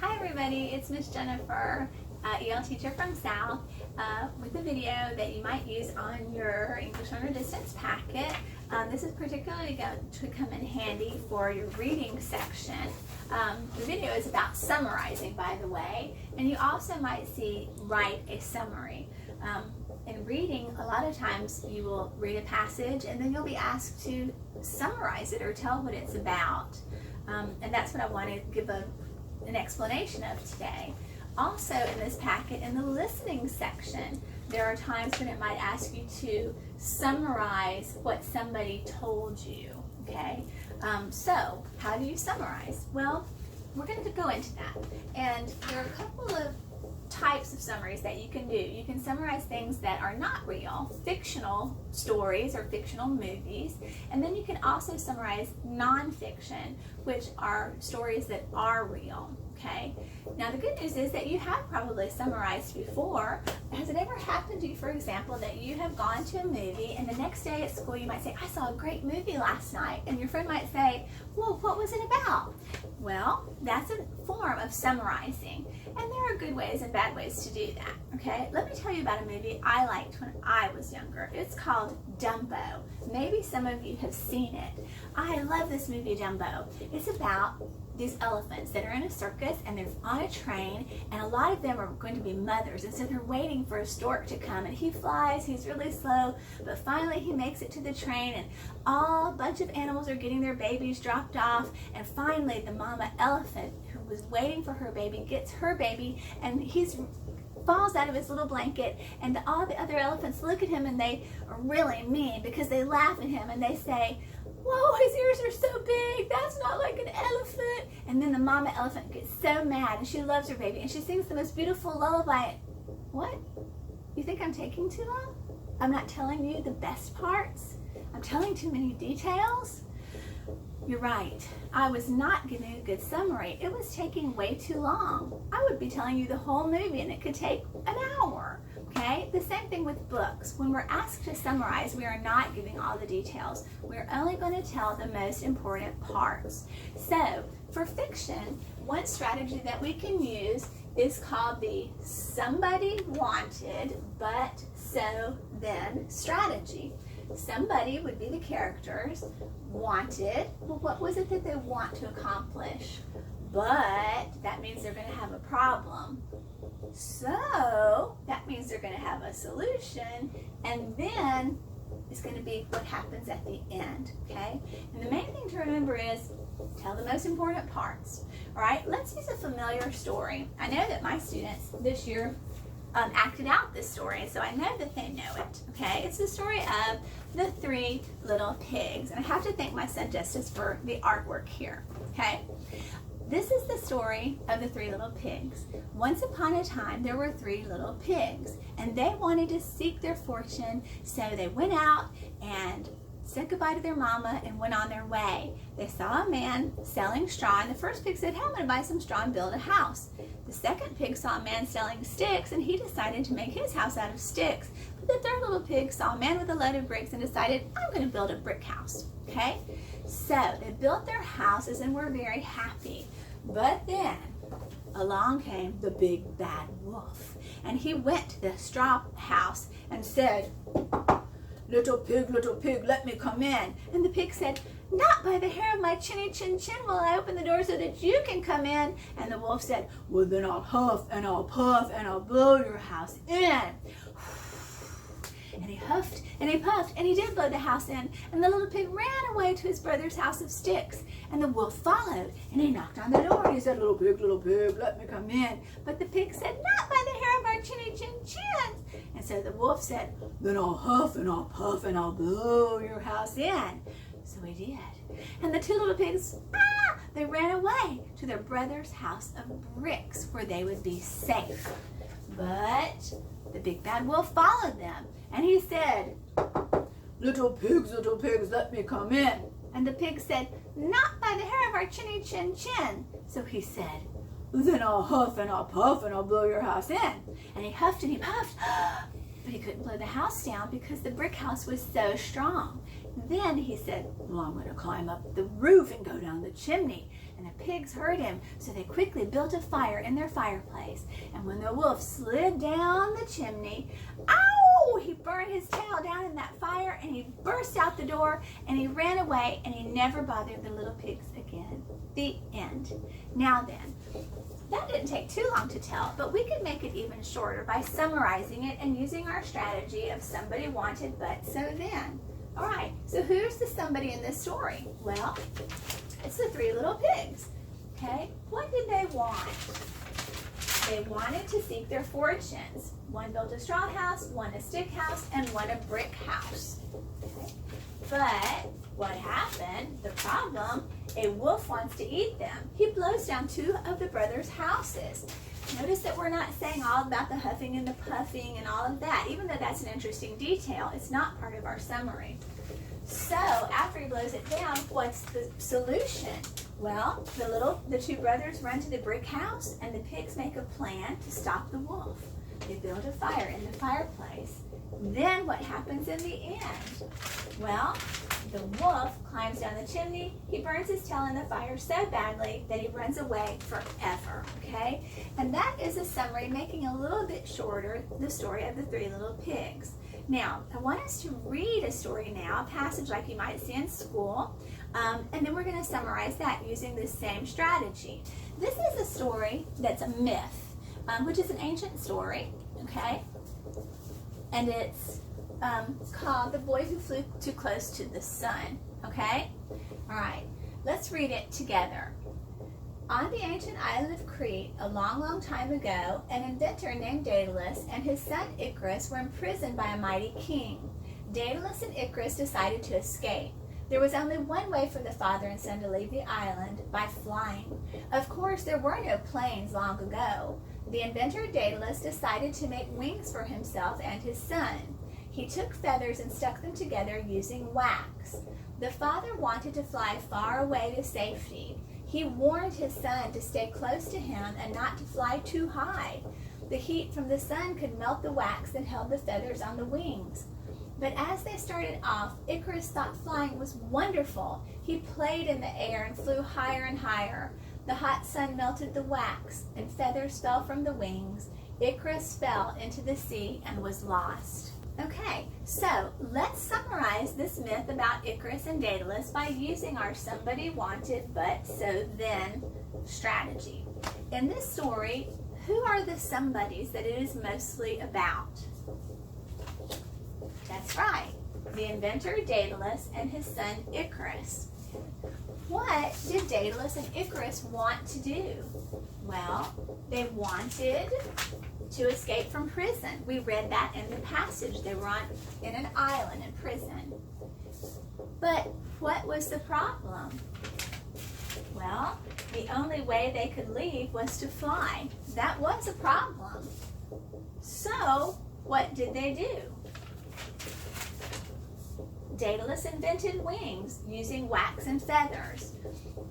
Hi everybody, it's Miss Jennifer, EL teacher from South, with a video that you might use on your English Learner Distance packet. This is particularly going to come in handy for your reading section. The video is about summarizing, by the way, and you also might see write a summary. In reading, a lot of times you will read a passage and then you'll be asked to summarize it or tell what it's about. And that's what I want to give an explanation of today. Also in this packet, in the listening section, there are times when it might ask you to summarize what somebody told you, okay? So how do you summarize? Well, we're going to go into that. And there are a couple of types of summaries that you can do. You can summarize things that are not real, fictional stories or fictional movies, and then you can also summarize nonfiction, which are stories that are real, okay? Now the good news is that you have probably summarized before. Has it ever happened to you, for example, that you have gone to a movie and the next day at school you might say, I saw a great movie last night, and your friend might say, well, what was it about? Well, that's a form of summarizing, and there are good ways and bad ways to do that, okay? Let me tell you about a movie I liked when I was younger. It's called Dumbo. Maybe some of you have seen it. I love this movie, Dumbo. It's about these elephants that are in a circus and they're on a train, and a lot of them are going to be mothers, and so they're waiting for a stork to come, and he flies, he's really slow, but finally he makes it to the train, and a bunch of animals are getting their babies dropped off, and finally the mama elephant who was waiting for her baby gets her baby, and he's falls out of his little blanket, and all the other elephants look at him and they are really mean because they laugh at him and they say, whoa, his ears are so big, that's not like an elephant. And then the mama elephant gets so mad, and she loves her baby, and she sings the most beautiful lullaby. What? You think I'm taking too long? I'm not telling you the best parts? I'm telling too many details? You're right. I was not giving a good summary. It was taking way too long. I would be telling you the whole movie and it could take an hour. Okay? The same thing with books. When we're asked to summarize, we are not giving all the details. We're only going to tell the most important parts. So, for fiction, one strategy that we can use is called the somebody wanted but so then strategy. Somebody would be the characters. Wanted, well, what was it that they want to accomplish? But that means they're going to have a problem. So that means they're going to have a solution, and then it's going to be what happens at the end, okay? And the main thing to remember is tell the most important parts. All right, let's use a familiar story. I know that my students this year acted out this story, so I know that they know it, okay? It's the story of the three little pigs, and I have to thank my son Justice for the artwork here, okay? This is the story of the three little pigs. Once upon a time, there were three little pigs, and they wanted to seek their fortune, so they went out and said goodbye to their mama and went on their way. They saw a man selling straw, and the first pig said, hey, I'm going to buy some straw and build a house. The second pig saw a man selling sticks, and he decided to make his house out of sticks. But the third little pig saw a man with a load of bricks and decided, I'm going to build a brick house. Okay? So they built their houses and were very happy. But then along came the big bad wolf, and he went to the straw house and said, little pig, let me come in. And the pig said, not by the hair of my chinny chin chin will I open the door so that you can come in. And the wolf said, well then I'll huff and I'll puff and I'll blow your house in. And he huffed and he puffed and he did blow the house in, and the little pig ran away to his brother's house of sticks, and the wolf followed and he knocked on the door. He said, little pig, let me come in. But the pig said, not by the hair of our chinny chin chins. And so the wolf said, then I'll huff and I'll puff and I'll blow your house in. So he did. And the two little pigs, they ran away to their brother's house of bricks where they would be safe. But the big bad wolf followed them, and he said, little pigs, let me come in. And the pig said, not by the hair of our chinny chin chin. So he said, then I'll huff and I'll puff and I'll blow your house in. And he huffed and he puffed, but he couldn't blow the house down because the brick house was so strong. Then he said, well, I'm going to climb up the roof and go down the chimney. and the pigs heard him, so they quickly built a fire in their fireplace. And when the wolf slid down the chimney, ow! He burned his tail down in that fire, and he burst out the door, and he ran away, and he never bothered the little pigs again. The end. Now then, that didn't take too long to tell, but we could make it even shorter by summarizing it and using our strategy of somebody wanted but so then. All right, so who's the somebody in this story? Well, it's the three little pigs. Okay, what did they want? They wanted to seek their fortunes. One built a straw house, one a stick house, and one a brick house. Okay. But what happened? The problem, a wolf wants to eat them. He blows down two of the brothers' houses. Notice that we're not saying all about the huffing and the puffing and all of that. Even though that's an interesting detail, it's not part of our summary. So after he blows it down, what's the solution? Well, the two brothers run to the brick house, and the pigs make a plan to stop the wolf. They build a fire in the fireplace. Then what happens in the end? Well, the wolf climbs down the chimney. He burns his tail in the fire so badly that he runs away forever, okay? And that is a summary, making a little bit shorter the story of the three little pigs. Now, I want us to read a story now, a passage like you might see in school, and then we're going to summarize that using the same strategy. This is a story that's a myth, which is an ancient story, okay? And it's called The Boy Who Flew Too Close to the Sun, okay? All right, let's read it together. On the ancient island of Crete, a long, long time ago, an inventor named Daedalus and his son Icarus were imprisoned by a mighty king. Daedalus and Icarus decided to escape. There was only one way for the father and son to leave the island, by flying. Of course, there were no planes long ago. The inventor Daedalus decided to make wings for himself and his son. He took feathers and stuck them together using wax. The father wanted to fly far away to safety. He warned his son to stay close to him and not to fly too high. The heat from the sun could melt the wax that held the feathers on the wings. But as they started off, Icarus thought flying was wonderful. He played in the air and flew higher and higher. The hot sun melted the wax, and feathers fell from the wings. Icarus fell into the sea and was lost. Okay, so let's summarize this myth about Icarus and Daedalus by using our somebody wanted but so then strategy. In this story, who are the somebodies that it is mostly about? That's right, the inventor Daedalus and his son Icarus. What did Daedalus and Icarus want to do? Well, they wanted to escape from prison. We read that in the passage. They were in an island in prison. But what was the problem? Well, the only way they could leave was to fly. That was a problem. So, what did they do? Daedalus invented wings using wax and feathers.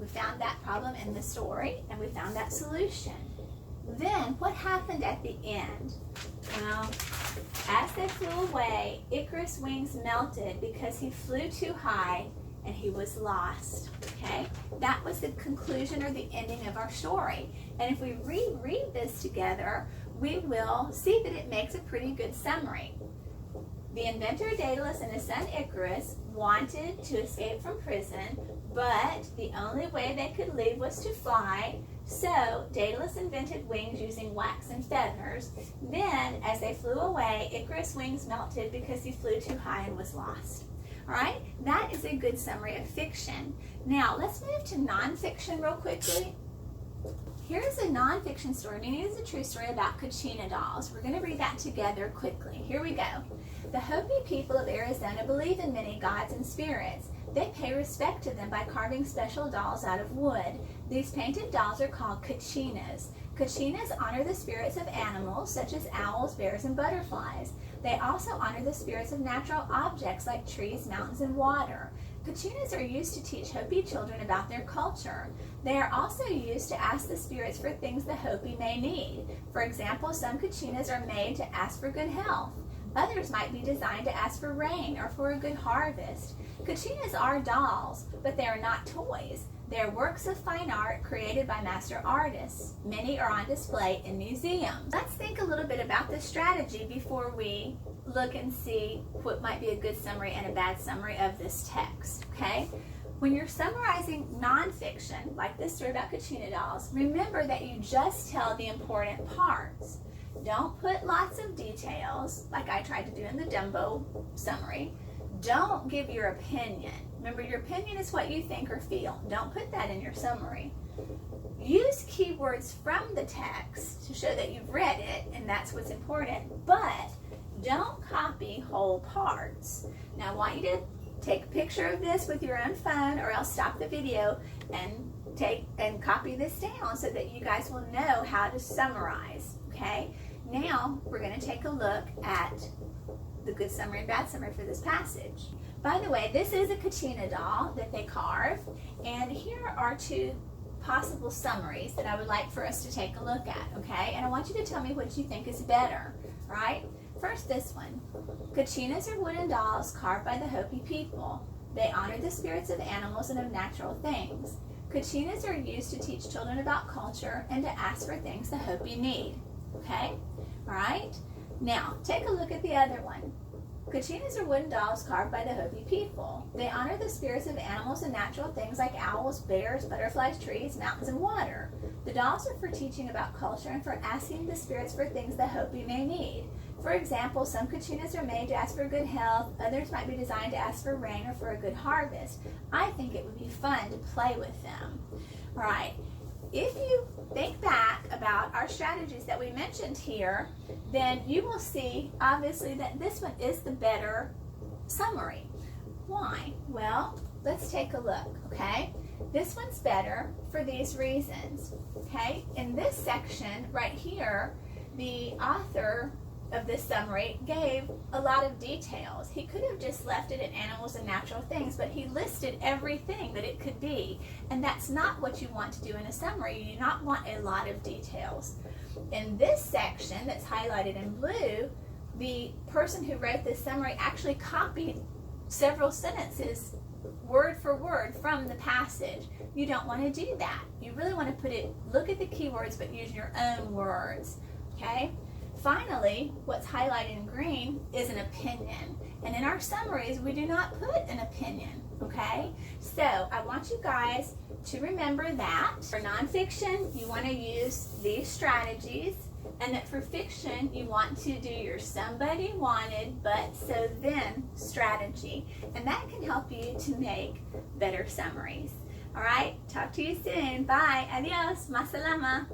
We found that problem in the story, and we found that solution. Then, what happened at the end? Well, as they flew away, Icarus' wings melted because he flew too high and he was lost. Okay? That was the conclusion or the ending of our story. And if we reread this together, we will see that it makes a pretty good summary. The inventor Daedalus and his son Icarus wanted to escape from prison, but the only way they could leave was to fly. So Daedalus invented wings using wax and feathers. Then, as they flew away, Icarus' wings melted because he flew too high and was lost. All right, that is a good summary of fiction. Now, let's move to nonfiction real quickly. Here's a nonfiction story, meaning it's a true story about Kachina dolls. We're going to read that together quickly. Here we go. The Hopi people of Arizona believe in many gods and spirits. They pay respect to them by carving special dolls out of wood. These painted dolls are called kachinas. Kachinas honor the spirits of animals such as owls, bears, and butterflies. They also honor the spirits of natural objects like trees, mountains, and water. Kachinas are used to teach Hopi children about their culture. They are also used to ask the spirits for things the Hopi may need. For example, some kachinas are made to ask for good health. Others might be designed to ask for rain or for a good harvest. Kachinas are dolls, but they are not toys. They're works of fine art created by master artists. Many are on display in museums. Let's think a little bit about this strategy before we look and see what might be a good summary and a bad summary of this text, okay? When you're summarizing nonfiction, like this story about Kachina dolls, remember that you just tell the important parts. Don't put lots of details, like I tried to do in the Dumbo summary. Don't give your opinion. Remember, your opinion is what you think or feel. Don't put that in your summary. Use keywords from the text to show that you've read it, and that's what's important, but don't copy whole parts. Now, I want you to take a picture of this with your own phone, or else stop the video and copy this down so that you guys will know how to summarize, okay? Now, we're going to take a look at the good summary and bad summary for this passage. By the way, this is a Kachina doll that they carve, and here are two possible summaries that I would like for us to take a look at, okay? And I want you to tell me what you think is better, right? First, this one. Kachinas are wooden dolls carved by the Hopi people. They honor the spirits of animals and of natural things. Kachinas are used to teach children about culture and to ask for things the Hopi need, okay? All right? Now, take a look at the other one. Kachinas are wooden dolls carved by the Hopi people. They honor the spirits of animals and natural things like owls, bears, butterflies, trees, mountains, and water. The dolls are for teaching about culture and for asking the spirits for things the Hopi may need. For example, some kachinas are made to ask for good health, others might be designed to ask for rain or for a good harvest. I think it would be fun to play with them. All right. If you think back about our strategies that we mentioned here, then you will see, obviously, that this one is the better summary. Why? Well, let's take a look, okay? This one's better for these reasons, okay? In this section right here, the author of this summary gave a lot of details. He could have just left it at animals and natural things, but he listed everything that it could be, and that's not what you want to do in a summary. You do not want a lot of details. In this section that's highlighted in blue, the person who wrote this summary actually copied several sentences word for word from the passage. You don't want to do that. You really want to look at the keywords, but use your own words, okay? Finally, what's highlighted in green is an opinion. And in our summaries, we do not put an opinion, okay? So I want you guys to remember that. For nonfiction, you want to use these strategies, and that for fiction, you want to do your somebody wanted, but so then strategy. And that can help you to make better summaries. All right, talk to you soon. Bye. Adios. Masalama.